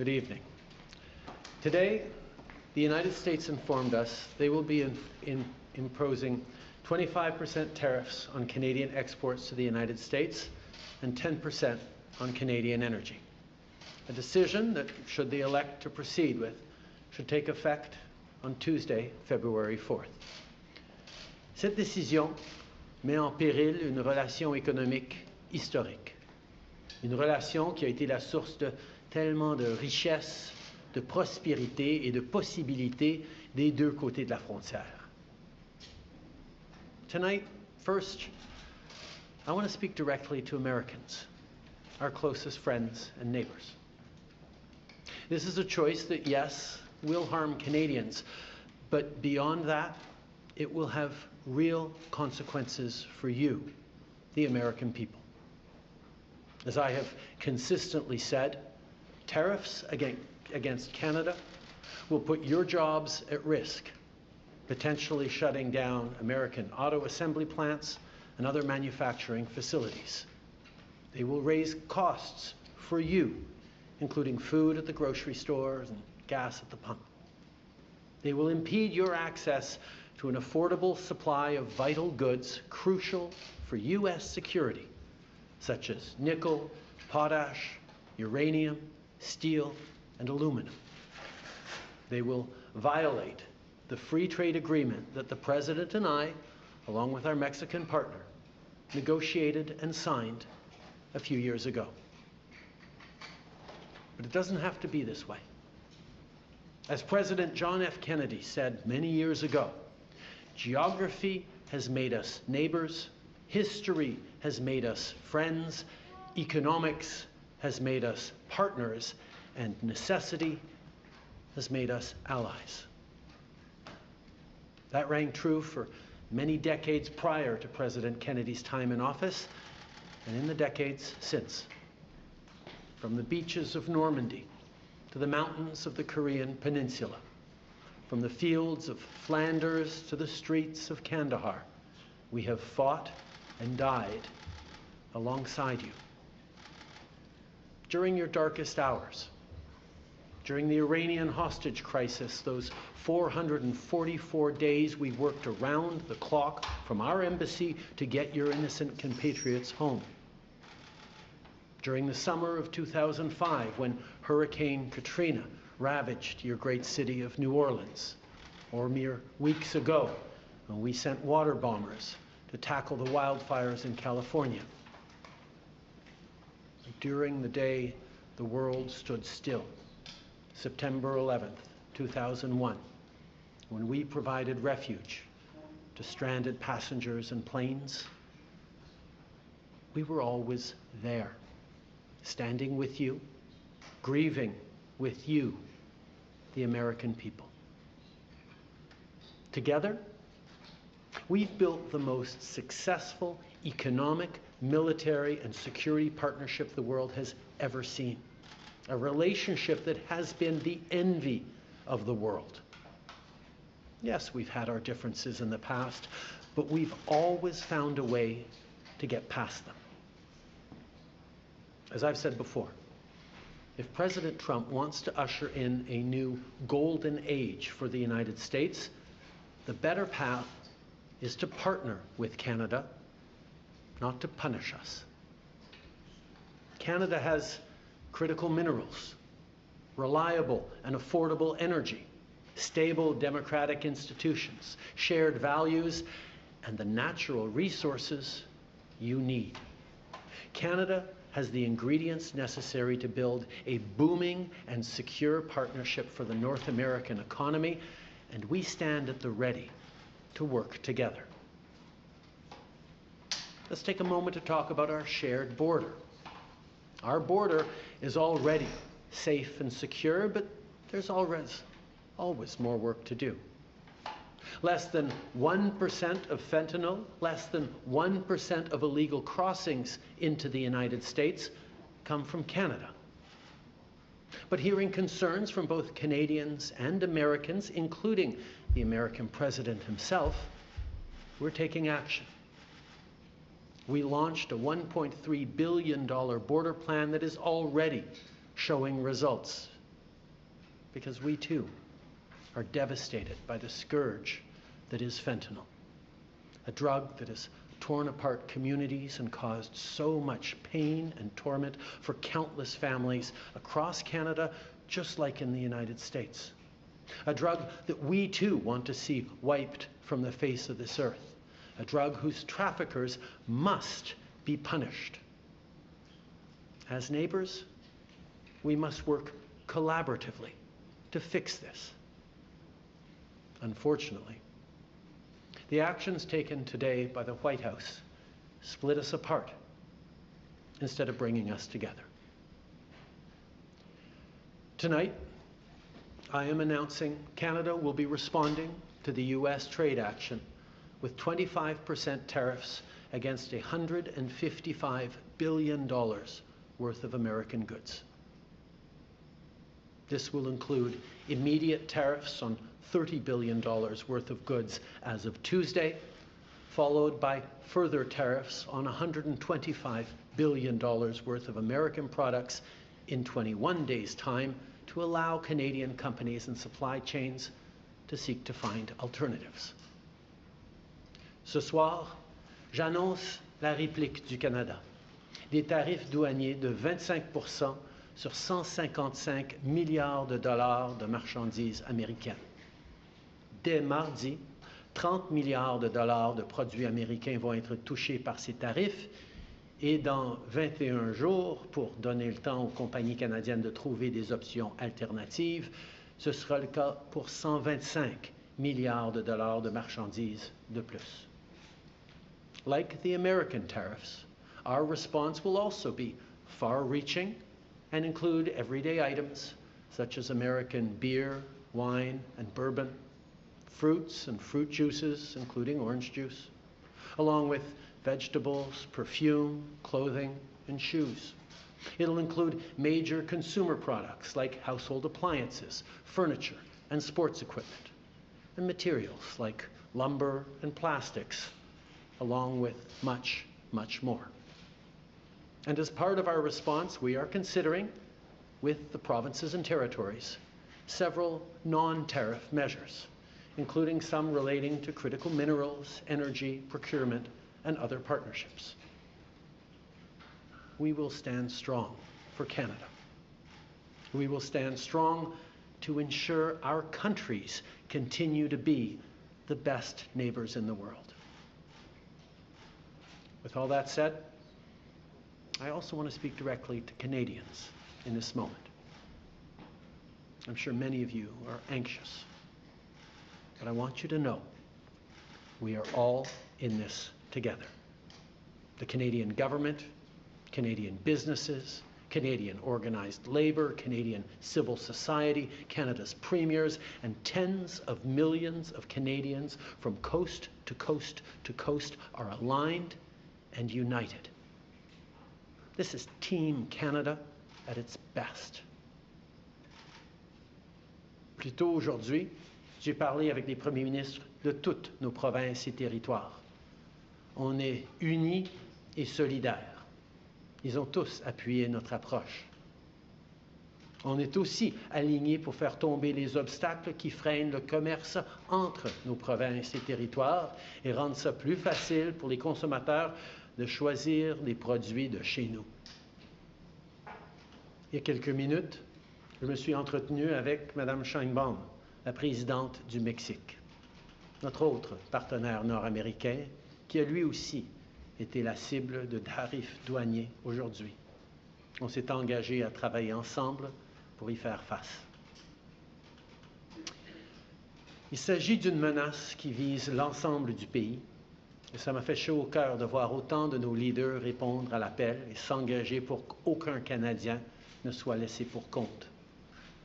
Good evening. Today, the United States informed us they will be imposing 25% tariffs on Canadian exports to the United States and 10% on Canadian energy. A decision that, should they elect to proceed with, should take effect on Tuesday, February 4th. Cette décision met en péril une relation économique historique. Une relation qui a été la source de tellement de richesses, de prospérité et de possibilités des deux côtés de la frontière. Tonight, first, I want to speak directly to Americans, our closest friends and neighbors. This is a choice that, yes, will harm Canadians, but beyond that, it will have real consequences for you, the American people. As I have consistently said, tariffs against Canada will put your jobs at risk, potentially shutting down American auto assembly plants and other manufacturing facilities. They will raise costs for you, including food at the grocery stores and gas at the pump. They will impede your access to an affordable supply of vital goods crucial for U.S. security, such as nickel, potash, uranium, steel, and aluminum. They will violate the free trade agreement that the President and I, along with our Mexican partner, negotiated and signed a few years ago. But it doesn't have to be this way. As President John F. Kennedy said many years ago, geography has made us neighbors, history has made us friends, economics has made us partners, and necessity has made us allies. That rang true for many decades prior to President Kennedy's time in office, and in the decades since. From the beaches of Normandy to the mountains of the Korean Peninsula, from the fields of Flanders to the streets of Kandahar, we have fought and died alongside you. During your darkest hours, during the Iranian hostage crisis, those 444 days we worked around the clock from our embassy to get your innocent compatriots home. During the summer of 2005, when Hurricane Katrina ravaged your great city of New Orleans, or mere weeks ago, when we sent water bombers to tackle the wildfires in California. During the day the world stood still, September 11th, 2001, when we provided refuge to stranded passengers and planes, we were always there, standing with you, grieving with you, the American people. Together, we've built the most successful economic, military, and security partnership the world has ever seen. A relationship that has been the envy of the world. Yes, we've had our differences in the past, but we've always found a way to get past them. As I've said before, if President Trump wants to usher in a new golden age for the United States, the better path is to partner with Canada, not to punish us. Canada has critical minerals, reliable and affordable energy, stable democratic institutions, shared values, and the natural resources you need. Canada has the ingredients necessary to build a booming and secure partnership for the North American economy, and we stand at the ready to work together. Let's take a moment to talk about our shared border. Our border is already safe and secure, but there's always more work to do. Less than 1% of fentanyl, less than 1% of illegal crossings into the United States come from Canada. But hearing concerns from both Canadians and Americans, including the American president himself, we're taking action. We launched a $1.3 billion border plan that is already showing results because we too are devastated by the scourge that is fentanyl, a drug that has torn apart communities and caused so much pain and torment for countless families across Canada, just like in the United States. A drug that we too want to see wiped from the face of this earth. A drug whose traffickers must be punished. As neighbors, we must work collaboratively to fix this. Unfortunately, the actions taken today by the White House split us apart instead of bringing us together. Tonight, I am announcing Canada will be responding to the US trade action with 25% tariffs against $155 billion worth of American goods. This will include immediate tariffs on $30 billion worth of goods as of Tuesday, followed by further tariffs on $125 billion worth of American products in 21 days' time to allow Canadian companies and supply chains to seek to find alternatives. Ce soir, j'annonce la réplique du Canada, des tarifs douaniers de 25% sur 155 milliards de dollars de marchandises américaines. Dès mardi, 30 milliards de dollars de produits américains vont être touchés par ces tarifs et dans 21 jours, pour donner le temps aux compagnies canadiennes de trouver des options alternatives, ce sera le cas pour 125 milliards de dollars de marchandises de plus. Like the American tariffs, our response will also be far-reaching and include everyday items such as American beer, wine, and bourbon, fruits and fruit juices, including orange juice, along with vegetables, perfume, clothing, and shoes. It'll include major consumer products like household appliances, furniture, and sports equipment, and materials like lumber and plastics, along with much, much more. And as part of our response, we are considering, with the provinces and territories, several non-tariff measures, including some relating to critical minerals, energy, procurement, and other partnerships. We will stand strong for Canada. We will stand strong to ensure our countries continue to be the best neighbors in the world. With all that said, I also want to speak directly to Canadians in this moment. I'm sure many of you are anxious, but I want you to know we are all in this together. The Canadian government, Canadian businesses, Canadian organized labor, Canadian civil society, Canada's premiers, and tens of millions of Canadians from coast to coast to coast are aligned and united. This is Team Canada at its best. Plus tôt aujourd'hui, j'ai parlé avec les premiers ministres de toutes nos provinces et territoires. On est unis et solidaires. Ils ont tous appuyé notre approche. On est aussi alignés pour faire tomber les obstacles qui freinent le commerce entre nos provinces et territoires et rendre ça plus facile pour les consommateurs de choisir des produits de chez nous. Il y a quelques minutes, je me suis entretenu avec Mme Sheinbaum, la présidente du Mexique, notre autre partenaire nord-américain, qui a lui aussi été la cible de tarifs douaniers aujourd'hui. On s'est engagé à travailler ensemble pour y faire face. Il s'agit d'une menace qui vise l'ensemble du pays, et ça m'a fait chaud au cœur de voir autant de nos leaders répondre à l'appel et s'engager pour qu'aucun Canadien ne soit laissé pour compte.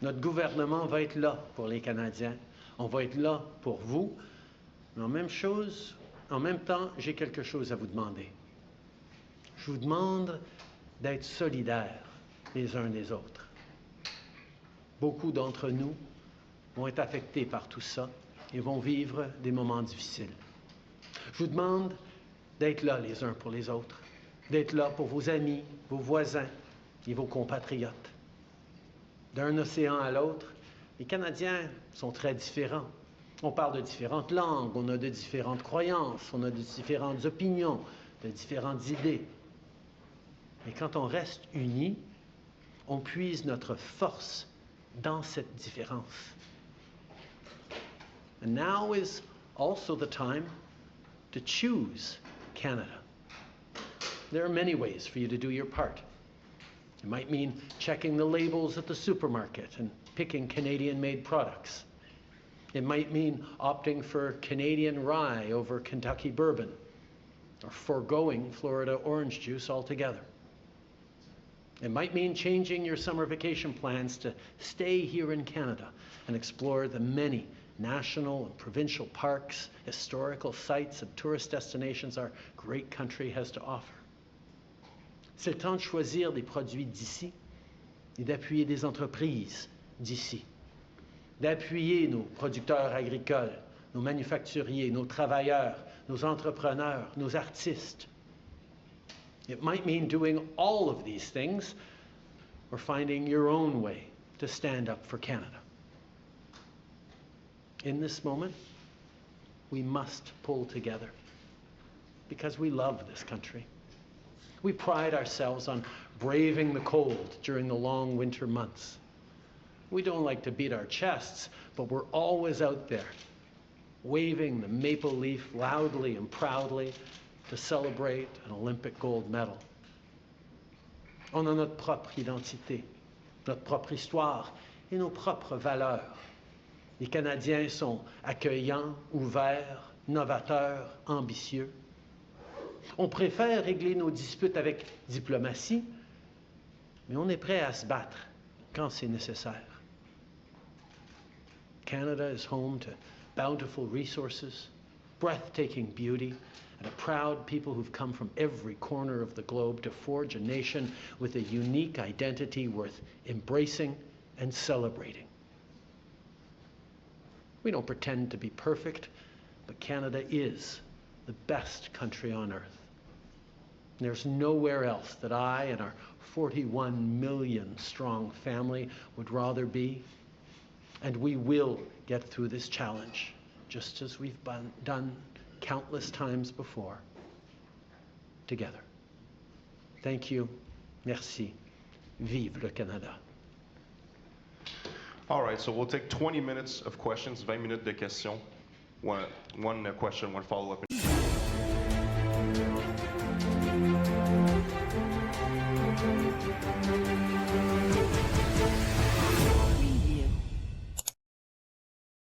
Notre gouvernement va être là pour les Canadiens, on va être là pour vous, mais en même temps, j'ai quelque chose à vous demander. Je vous demande d'être solidaires les uns des autres. Beaucoup d'entre nous vont être affectés par tout ça et vont vivre des moments difficiles. Je vous demande d'être là les uns pour les autres, d'être là pour vos amis, vos voisins et vos compatriotes. D'un océan à l'autre, Les Canadiens sont très différents. On parle de différentes langues, on a de différentes croyances, on a de différentes opinions, de différentes idées. Mais quand on reste unis, on puise notre force dans cette différence. And now is also the time to choose Canada. There are many ways for you to do your part. It might mean checking the labels at the supermarket and picking Canadian-made products. It might mean opting for Canadian rye over Kentucky bourbon, or foregoing Florida orange juice altogether. It might mean changing your summer vacation plans to stay here in Canada and explore the many national and provincial parks, historical sites, and tourist destinations our great country has to offer. C'est le temps de choisir des produits d'ici et d'appuyer des entreprises d'ici, d'appuyer nos producteurs agricoles, nos manufacturiers, nos travailleurs, nos entrepreneurs, nos artistes. It might mean doing all of these things or finding your own way to stand up for Canada. In this moment, we must pull together because we love this country. We pride ourselves on braving the cold during the long winter months. We don't like to beat our chests, but we're always out there, waving the maple leaf loudly and proudly to celebrate an Olympic gold medal. On a notre propre identité, notre propre histoire et nos propres valeurs. Les Canadiens sont accueillants, ouverts, novateurs, ambitieux. On préfère régler nos disputes avec diplomatie, mais on est prêt à se battre quand c'est nécessaire. Canada is home to bountiful resources, breathtaking beauty, and a proud people who've come from every corner of the globe to forge a nation with a unique identity worth embracing and celebrating. We don't pretend to be perfect, but Canada is the best country on earth. There's nowhere else that I and our 41 million strong family would rather be. And we will get through this challenge, just as we've done countless times before, together. Thank you. Merci. Vive le Canada. All right, so we'll take 20 minutes of questions, 20 minutes de questions. One question, one follow-up.